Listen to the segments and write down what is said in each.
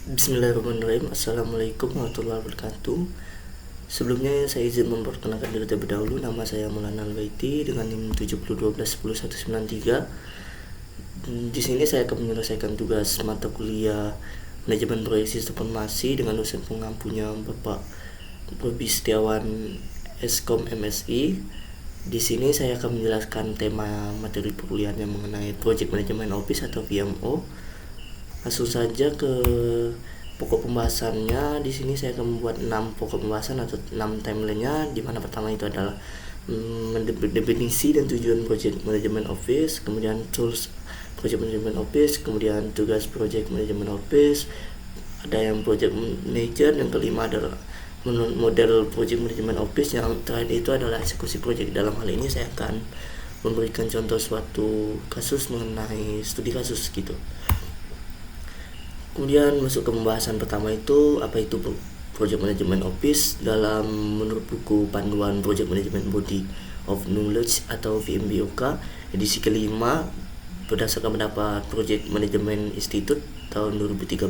Bismillahirrahmanirrahim. Assalamualaikum warahmatullahi wabarakatuh. Sebelumnya saya izin memperkenalkan diri terlebih dahulu. Nama saya Maulana Al-Baiti dengan NIM 7012109193. Di sini saya akan menyelesaikan tugas mata kuliah Manajemen Proyeksi Sistem Informasi dengan dosen pengampunya Bapak Bobi Setiawan Eskom MSI. Di sini saya akan menjelaskan tema materi perkuliahan yang mengenai Project Management Office atau PMO. Langsung saja ke pokok pembahasannya. Di sini saya akan membuat 6 pokok pembahasan atau 6 timeline-nya, di mana pertama itu adalah definisi dan tujuan Project Management Office, kemudian tools Project Management Office, kemudian tugas Project Management Office, ada yang Project Manager, yang kelima adalah model Project Management Office, yang terakhir itu adalah eksekusi project. Dalam hal ini saya akan memberikan contoh suatu kasus mengenai studi kasus gitu. Kemudian masuk ke pembahasan pertama itu, apa itu Project Management Office. Menurut buku panduan Project Management Body of Knowledge atau VMBOK edisi kelima berdasarkan pendapat Project Management Institute tahun 2013,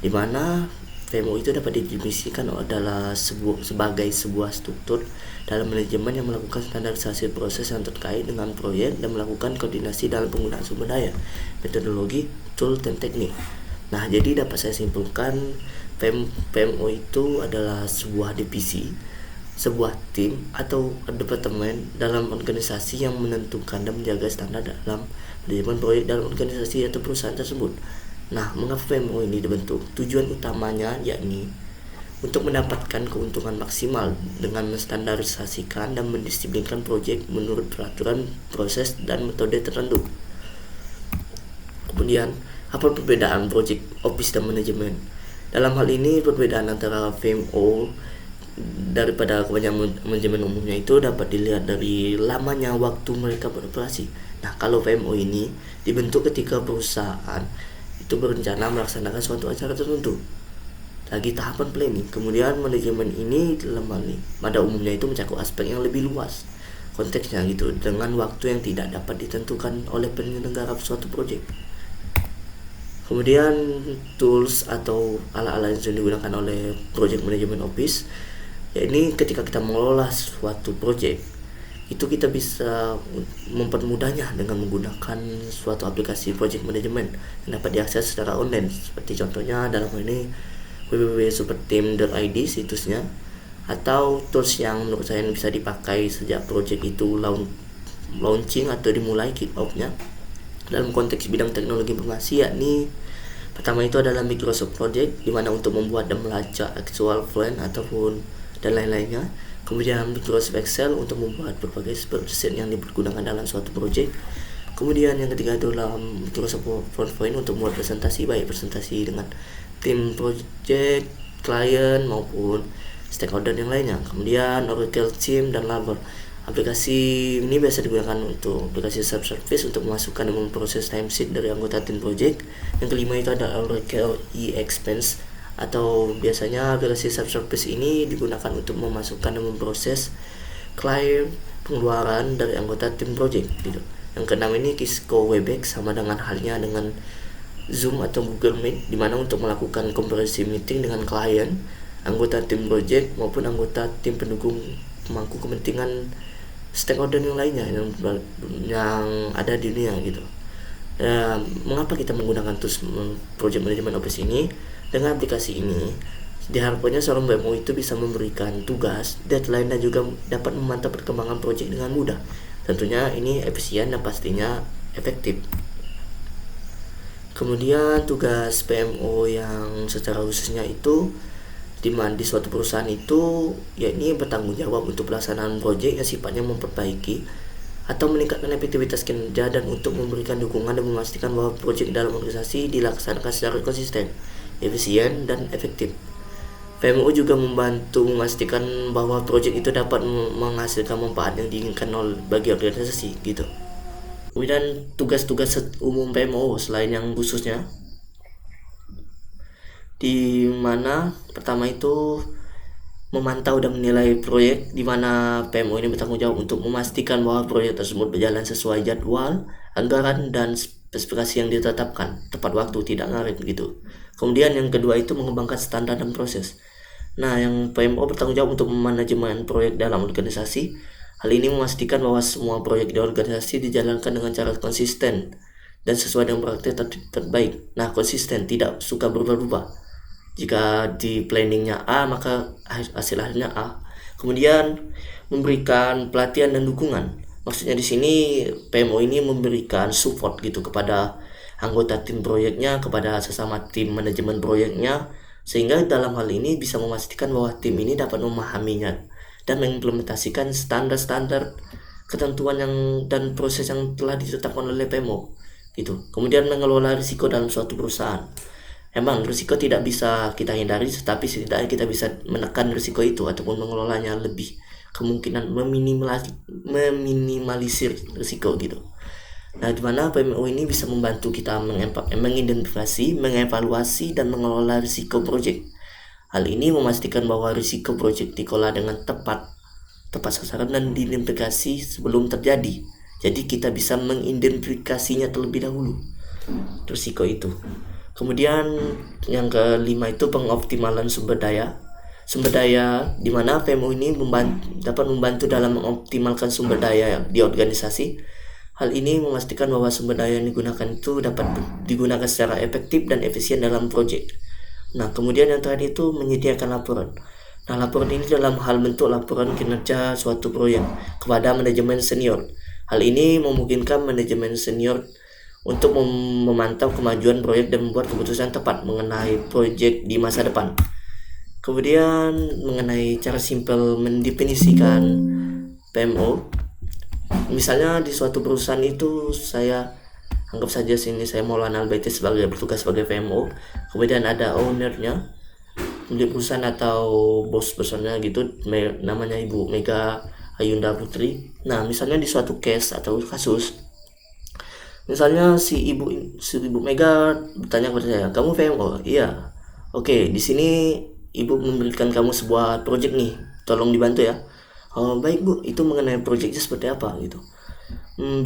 di mana PMO itu dapat didefinisikan adalah sebagai sebuah struktur dalam manajemen yang melakukan standarisasi proses yang terkait dengan proyek dan melakukan koordinasi dalam penggunaan sumber daya, metodologi, tool, dan teknik. Nah, jadi dapat saya simpulkan PMO itu adalah sebuah divisi, sebuah tim atau departemen dalam organisasi yang menentukan dan menjaga standar dalam manajemen proyek dalam organisasi atau perusahaan tersebut. Nah, mengapa PMO ini dibentuk? Tujuan utamanya yakni untuk mendapatkan keuntungan maksimal dengan menstandarisasikan dan mendisiplinkan proyek menurut peraturan, proses, dan metode tertentu. Kemudian, apa perbedaan project office dan manajemen? Dalam hal ini, perbedaan antara PMO daripada kebanyakan manajemen umumnya itu dapat dilihat dari lamanya waktu mereka beroperasi. Nah, kalau PMO ini dibentuk ketika perusahaan itu berencana melaksanakan suatu acara tertentu, lagi tahapan planning. Kemudian manajemen ini pada umumnya itu mencakup aspek yang lebih luas konteksnya gitu, dengan waktu yang tidak dapat ditentukan oleh penyelenggara suatu proyek. Kemudian tools atau alat-alat yang digunakan oleh Project Management Office, yakni ketika kita mengelola suatu project itu kita bisa mempermudahnya dengan menggunakan suatu aplikasi project management yang dapat diakses secara online, seperti contohnya dalam ini www.superteam.id situsnya, atau tools yang menurut saya bisa dipakai sejak project itu launching atau dimulai kick off-nya dalam konteks bidang teknologi informasi, yakni pertama itu adalah Microsoft Project, di mana untuk membuat dan melacak actual plan ataupun dan lain-lainnya. Kemudian Microsoft Excel untuk membuat berbagai spreadsheet yang dipergunakan dalam suatu project. Kemudian yang ketiga adalah Microsoft PowerPoint untuk membuat presentasi, baik presentasi dengan tim project, klien maupun stakeholder yang lainnya. Kemudian Oracle Team dan Labor. Aplikasi ini biasa digunakan untuk aplikasi self-service untuk memasukkan dan memproses timesheet dari anggota tim project. Yang kelima itu ada Oracle E-Expense, atau biasanya aplikasi self-service ini digunakan untuk memasukkan dan memproses klaim pengeluaran dari anggota tim project gitu. Yang keenam ini Cisco Webex, sama dengan halnya dengan Zoom atau Google Meet, di mana untuk melakukan konferensi meeting dengan klien, anggota tim project maupun anggota tim pendukung pemangku kepentingan stakeholder yang lainnya yang ada di dunia gitu. Mengapa kita menggunakan tools Project Management Office ini? Dengan aplikasi ini diharapkannya seorang PMO itu bisa memberikan tugas, deadline, dan juga dapat memantau perkembangan proyek dengan mudah. Tentunya ini efisien dan pastinya efektif. Kemudian tugas PMO yang secara khususnya itu di suatu perusahaan itu yakni bertanggung jawab untuk pelaksanaan proyek yang sifatnya memperbaiki atau meningkatkan efektivitas kinerja, dan untuk memberikan dukungan dan memastikan bahwa proyek dalam organisasi dilaksanakan secara konsisten, efisien, dan efektif. PMO juga membantu memastikan bahwa proyek itu dapat menghasilkan manfaat yang diinginkan bagi organisasi gitu. Kemudian tugas-tugas umum PMO selain yang khususnya, di mana pertama itu memantau dan menilai proyek, di mana PMO ini bertanggung jawab untuk memastikan bahwa proyek tersebut berjalan sesuai jadwal, anggaran, dan spesifikasi yang ditetapkan, tepat waktu, tidak ngaret gitu. Kemudian yang kedua itu mengembangkan standar dan proses. Nah, yang PMO bertanggung jawab untuk manajemen proyek dalam organisasi. Hal ini memastikan bahwa semua proyek di organisasi dijalankan dengan cara konsisten dan sesuai dengan praktek terbaik. Nah, konsisten, tidak suka berubah-ubah. Jika di planningnya A, maka hasil akhirnya A. Kemudian memberikan pelatihan dan dukungan. Maksudnya di sini PMO ini memberikan support gitu kepada anggota tim proyeknya, kepada sesama tim manajemen proyeknya, sehingga dalam hal ini bisa memastikan bahwa tim ini dapat memahaminya dan mengimplementasikan standar-standar ketentuan dan proses yang telah ditetapkan oleh PMO gitu. Kemudian mengelola risiko dalam suatu perusahaan. Emang risiko tidak bisa kita hindari, tetapi setidaknya kita bisa menekan risiko itu ataupun mengelolanya lebih kemungkinan meminimalisir risiko gitu. Nah, di mana PMO ini bisa membantu kita mengidentifikasi, mengevaluasi dan mengelola risiko proyek. Hal ini memastikan bahwa risiko proyek dikelola dengan tepat sasaran dan diidentifikasi sebelum terjadi. Jadi kita bisa mengidentifikasinya terlebih dahulu risiko itu. Kemudian yang kelima itu pengoptimalan sumber daya di mana PMO ini dapat membantu dalam mengoptimalkan sumber daya di organisasi. Hal ini memastikan bahwa sumber daya yang digunakan itu dapat digunakan secara efektif dan efisien dalam proyek. Nah, kemudian yang terakhir itu menyediakan laporan. Nah, laporan ini dalam hal bentuk laporan kinerja suatu proyek kepada manajemen senior. Hal ini memungkinkan manajemen senior untuk memantau kemajuan proyek dan membuat keputusan tepat mengenai proyek di masa depan. Kemudian mengenai cara simpel mendefinisikan PMO. Misalnya di suatu perusahaan itu saya anggap saja sini saya Maulana Albaitis bertugas sebagai PMO. Kemudian ada ownernya, pemilik perusahaan atau bos besarnya gitu, namanya Ibu Mega Ayunda Putri. Nah, misalnya di suatu case atau kasus, misalnya si Ibu Mega bertanya kepada saya, "Kamu PMO?" "Iya." "Oke, di sini Ibu memberikan kamu sebuah proyek nih, tolong dibantu ya." "Oh, baik Bu, itu mengenai proyeknya seperti apa gitu?"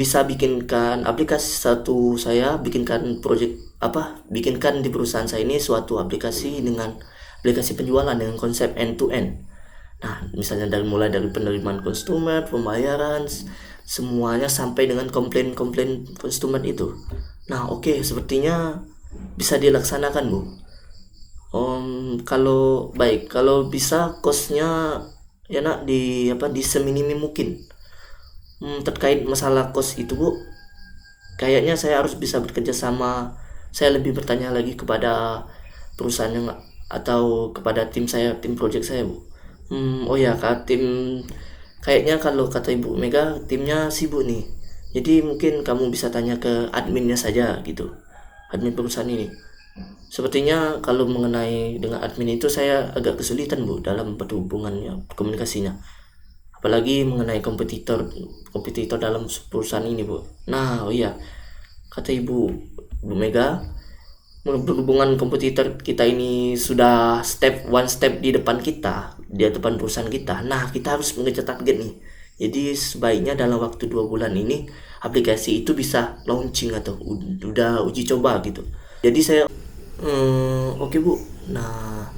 Bisa bikinkan aplikasi bikinkan di perusahaan saya ini suatu aplikasi dengan aplikasi penjualan dengan konsep end to end. Nah, misalnya mulai dari penerimaan konsumen, pembayaran, semuanya sampai dengan komplain konsumen itu. Nah, oke, sepertinya bisa dilaksanakan Bu. Kalau bisa costnya ya nak di seminim mungkin. Terkait masalah cost itu Bu, kayaknya saya harus bisa bekerja sama. Saya lebih bertanya lagi kepada perusahaan yang atau kepada tim project saya Bu. Kayaknya kalau kata Ibu Mega timnya sibuk nih, jadi mungkin kamu bisa tanya ke adminnya saja gitu, admin perusahaan ini. Sepertinya kalau mengenai dengan admin itu saya agak kesulitan Bu dalam berhubungannya, komunikasinya, apalagi mengenai kompetitor dalam perusahaan ini Bu. Nah, kata Ibu Mega, berhubungan kompetitor kita ini sudah one step di depan kita, di depan perusahaan kita. Nah, kita harus mengejar target nih. Jadi sebaiknya dalam waktu 2 bulan ini aplikasi itu bisa launching atau udah uji coba gitu. Jadi saya oke Bu. Nah,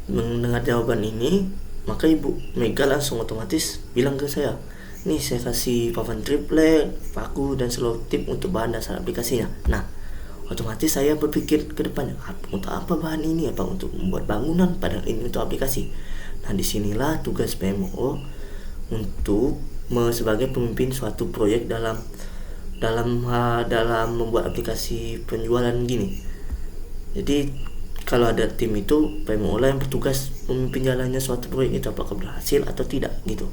mendengar jawaban ini, maka Ibu Mega langsung otomatis bilang ke saya, "Nih saya kasih papan triplek, paku dan selotip untuk bahan dasar aplikasinya." Nah, otomatis saya berpikir ke depannya, untuk apa bahan ini? Apa untuk membuat bangunan? Padahal ini untuk aplikasi. Nah, disinilah tugas PMO untuk sebagai pemimpin suatu proyek dalam membuat aplikasi penjualan gini. Jadi kalau ada tim itu, PMO lah yang bertugas memimpin jalannya suatu proyek itu, apakah berhasil atau tidak gitu,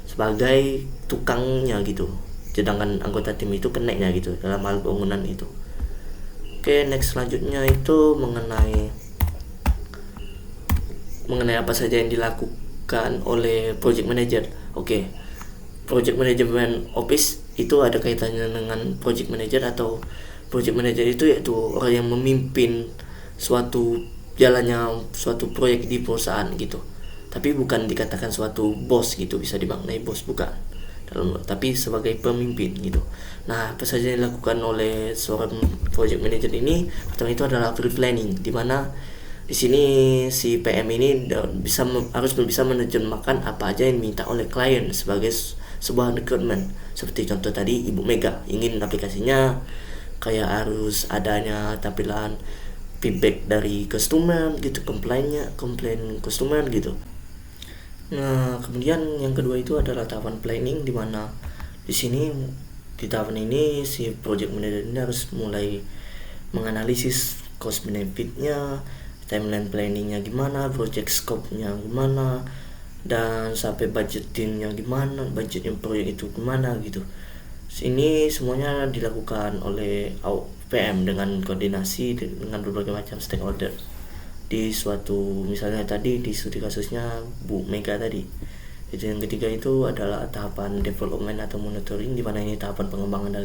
sebagai tukangnya gitu, sedangkan anggota tim itu keneknya gitu dalam hal bangunan itu. Oke, next selanjutnya itu mengenai apa saja yang dilakukan oleh project manager. Oke, project management office itu ada kaitannya dengan project manager, atau project manager itu yaitu orang yang memimpin jalannya suatu proyek di perusahaan gitu. Tapi bukan dikatakan suatu bos gitu, bisa dimaknai bos, bukan. tapi sebagai pemimpin gitu. Nah, apa saja yang dilakukan oleh seorang project manager ini? Pertama itu adalah pre-planning, di mana di sini si PM ini harus bisa menerjemahkan apa aja yang diminta oleh klien sebagai sebuah requirement. Seperti contoh tadi Ibu Mega ingin aplikasinya kayak harus adanya tampilan feedback dari customer gitu, komplain customer gitu. Nah, kemudian yang kedua itu adalah tahapan planning, di mana di sini di tahapan ini si project manager ini harus mulai menganalisis cost benefitnya, timeline planningnya gimana, project scope-nya gimana, dan sampai budgetingnya gimana, budgetnya proyek itu gimana gitu. Ini semuanya dilakukan oleh PM dengan koordinasi dengan berbagai macam stakeholder di suatu, misalnya tadi di studi kasusnya Bu Mega tadi. Itu yang ketiga itu adalah tahapan development atau monitoring, di mana ini tahapan pengembangan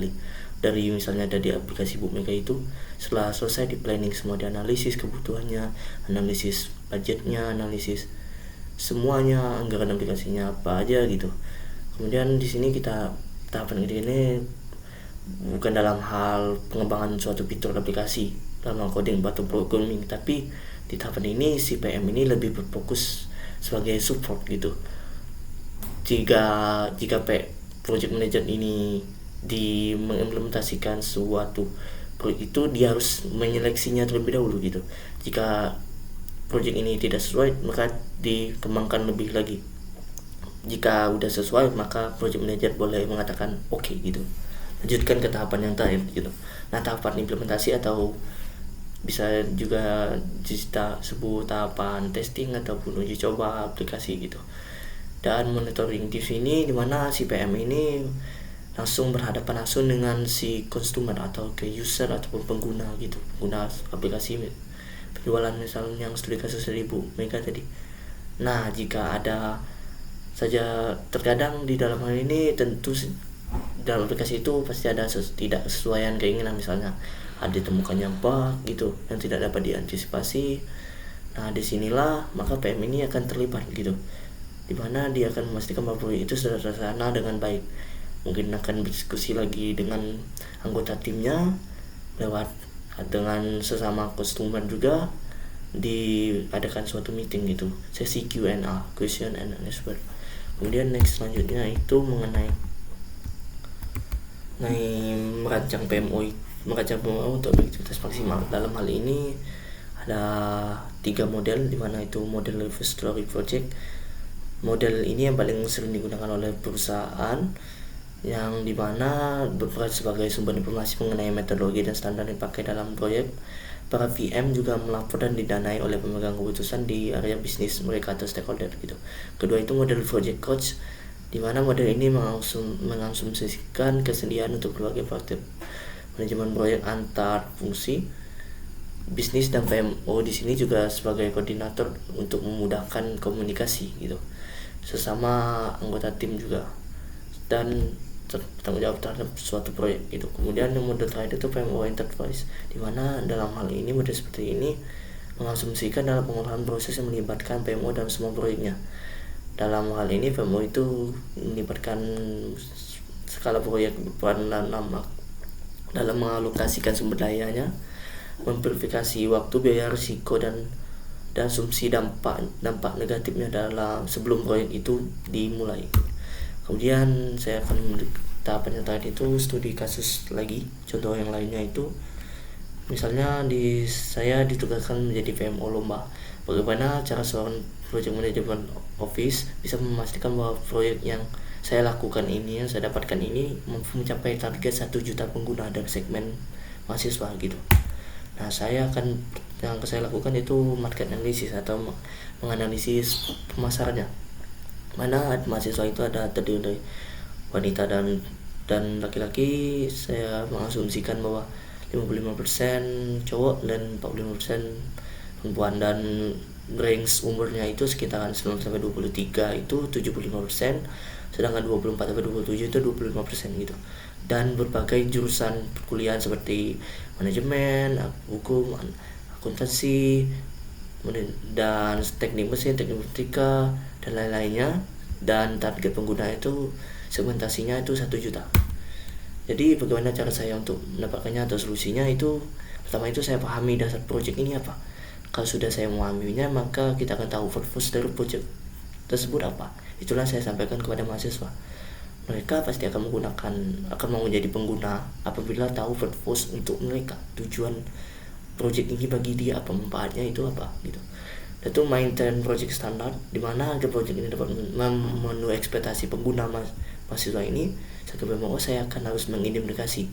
dari misalnya dari aplikasi Bu Mega itu. Setelah selesai di planning, semua dianalisis kebutuhannya, analisis budgetnya, analisis semuanya, anggaran aplikasinya apa aja gitu. Kemudian di sini kita tahapan ini bukan dalam hal pengembangan suatu fitur aplikasi dalam coding atau programming, tapi di tahapan ini si PM ini lebih berfokus sebagai support gitu. Jika project manager ini mengimplementasikan suatu proyek itu, dia harus menyeleksinya terlebih dahulu gitu. Jika project ini tidak sesuai, maka dikembangkan lebih lagi. Jika udah sesuai, maka project manager boleh mengatakan oke gitu, lanjutkan ke tahapan yang terakhir gitu. Nah, tahapan implementasi atau bisa juga disebut tahapan testing ataupun uji coba aplikasi gitu. Dan monitoring di sini dimana si PM ini langsung berhadapan langsung dengan si customer atau ke user ataupun pengguna gitu, pengguna aplikasi penjualan misalnya yang studi kasus dari Bu Mega tadi. Nah, jika ada saja terkadang di dalam hal ini tentu dalam aplikasi itu pasti ada tidak kesesuaian keinginan, misalnya ada ditemukannya bug gitu yang tidak dapat diantisipasi. Nah, disinilah maka PM ini akan terlibat gitu, dimana dia akan memastikan bahwa proyek itu sudah terlaksana dengan baik. Mungkin akan berdiskusi lagi dengan anggota timnya lewat dengan sesama customer juga, diadakan suatu meeting gitu, sesi Q&A, question and answer. Kemudian next selanjutnya itu mengenai merancang PMO untuk aktivitas maksimal. Dalam hal ini ada 3 model, dimana itu model Life Story Project. Model ini yang paling sering digunakan oleh perusahaan, yang dimana berperan sebagai sumber informasi mengenai metodologi dan standar yang dipakai dalam proyek. Para PM juga melapor dan didanai oleh pemegang keputusan di area bisnis mereka atau stakeholder gitu. Kedua itu model Project Coach, di mana model ini mengasumsikan kesediaan untuk berbagai faktor manajemen proyek antar fungsi bisnis, dan PMO di sini juga sebagai koordinator untuk memudahkan komunikasi gitu sesama anggota tim juga, dan bertanggung jawab terhadap suatu proyek gitu. Kemudian yang model terakhir itu PMO Enterprise, di mana dalam hal ini model seperti ini mengasumsikan dalam pengolahan proses yang melibatkan PMO dalam semua proyeknya. Dalam hal ini PMO itu melibatkan skala proyek berperan dalam mengalokasikan sumber dayanya, memverifikasi waktu, biaya, risiko, dan asumsi dampak negatifnya dalam sebelum proyek itu dimulai. Kemudian saya akan tahapan yang tadi itu studi kasus lagi. Contoh yang lainnya itu misalnya saya ditugaskan menjadi PMO lomba. Bagaimana cara seorang project manajemen office bisa memastikan bahwa proyek yang saya lakukan ini, yang saya dapatkan ini mampu mencapai target 1 juta pengguna dari segmen mahasiswa gitu. Nah, yang saya lakukan itu market analysis atau menganalisis pemasarannya, mana mahasiswa itu ada terdiri dari wanita dan laki-laki. Saya mengasumsikan bahwa 55% cowok dan 45% perempuan, dan range umurnya itu sekitaran 19-23 itu 75%, sedangkan 24-27 itu 25% gitu. Dan berbagai jurusan perkuliahan seperti manajemen, hukum, akuntansi, dan teknik mesin, teknik metrika, dan lain-lainnya. Dan target pengguna itu segmentasinya itu 1 juta. Jadi bagaimana cara saya untuk mendapatkannya atau solusinya itu, pertama itu saya pahami dasar project ini apa. Kalau sudah saya memahaminya, maka kita akan tahu purpose dari project tersebut apa. Itulah saya sampaikan kepada mahasiswa. Mereka pasti akan mau menjadi pengguna apabila tahu purpose untuk mereka, tujuan project ini bagi dia apa, manfaatnya itu apa gitu. Itu maintain project standar, dimana agar project ini dapat memenuhi ekspektasi pengguna mahasiswa ini. Sebagai PMO, saya akan harus mengidentifikasi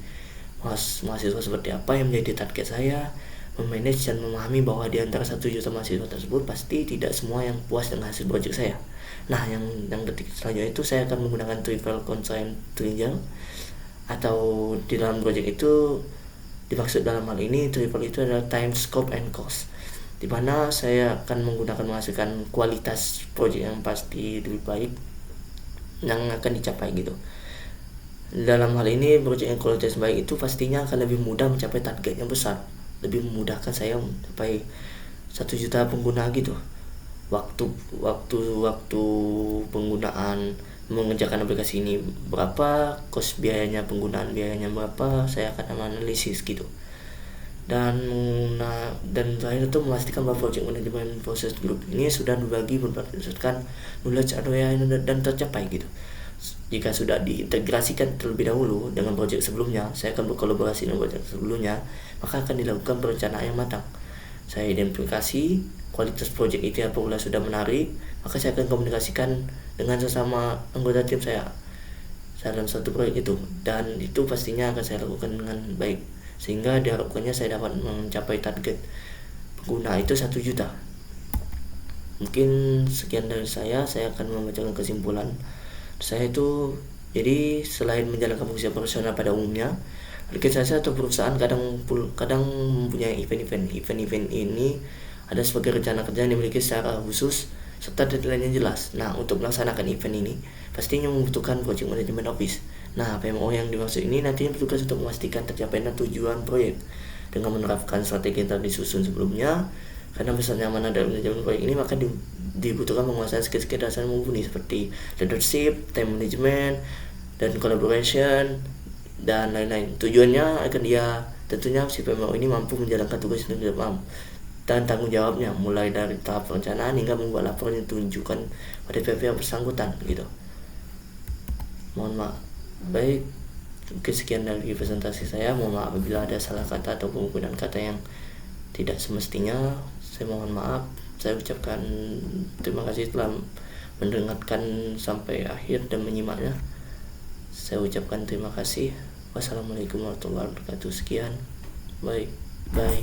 mahasiswa seperti apa yang menjadi target saya, memanage dan memahami bahwa di antara 1 juta mahasiswa tersebut pasti tidak semua yang puas dengan hasil project saya. Nah, yang ketik selanjutnya itu saya akan menggunakan triple constraint triangle, atau di dalam project itu dimaksud dalam hal ini triple itu adalah time, scope, and cost, di mana saya akan menghasilkan kualitas project yang pasti lebih baik yang akan dicapai gitu. Dalam hal ini project yang kualitas baik itu pastinya akan lebih mudah mencapai target yang besar, lebih memudahkan saya mencapai 1 juta pengguna gitu. Waktu penggunaan mengerjakan aplikasi ini berapa, cost biayanya, penggunaan biayanya berapa, saya akan menganalisis gitu. Dan terakhir itu memastikan bahwa project manajemen proses group ini sudah dibagi berdasarkan knowledge area dan tercapai gitu. Jika sudah diintegrasikan terlebih dahulu dengan project sebelumnya, saya akan berkolaborasi dengan project sebelumnya, maka akan dilakukan perencanaan yang matang. Saya identifikasi kualitas project itu apabila sudah menarik, maka saya akan komunikasikan dengan sesama anggota tim saya dalam satu proyek itu, dan itu pastinya akan saya lakukan dengan baik, sehingga diharapkannya saya dapat mencapai target pengguna itu 1 juta. Mungkin sekian dari saya akan membacakan kesimpulan. Saya itu, jadi selain menjalankan fungsi profesional pada umumnya, organisasi atau perusahaan kadang mempunyai event ini ada sebagai rencana kerja yang dimiliki secara khusus serta deadline yang jelas. Nah, untuk melaksanakan event ini pastinya membutuhkan project management office. Nah, PMO yang dimaksud ini nantinya bertugas untuk memastikan tercapainya tujuan proyek dengan menerapkan strategi yang telah disusun sebelumnya. Karena besarnya mana dalam manajemen proyek ini, maka dibutuhkan penguasaan skill-skill dasar mumpuni seperti leadership, time management, dan collaboration, dan lain-lain. Tujuannya agar dia tentunya si PMO ini mampu menjalankan tugas dan tanggung jawabnya, mulai dari tahap perencanaan hingga membuat laporan yang ditunjukkan pada pihak yang bersangkutan gitu. Mohon maaf. Baik, mungkin sekian dari presentasi saya. Mohon maaf apabila ada salah kata atau penggunaan kata yang tidak semestinya. Saya mohon maaf. Saya ucapkan terima kasih telah mendengarkan sampai akhir dan menyimaknya. Saya ucapkan terima kasih. Wassalamualaikum warahmatullahi wabarakatuh. Sekian. Baik. Bye.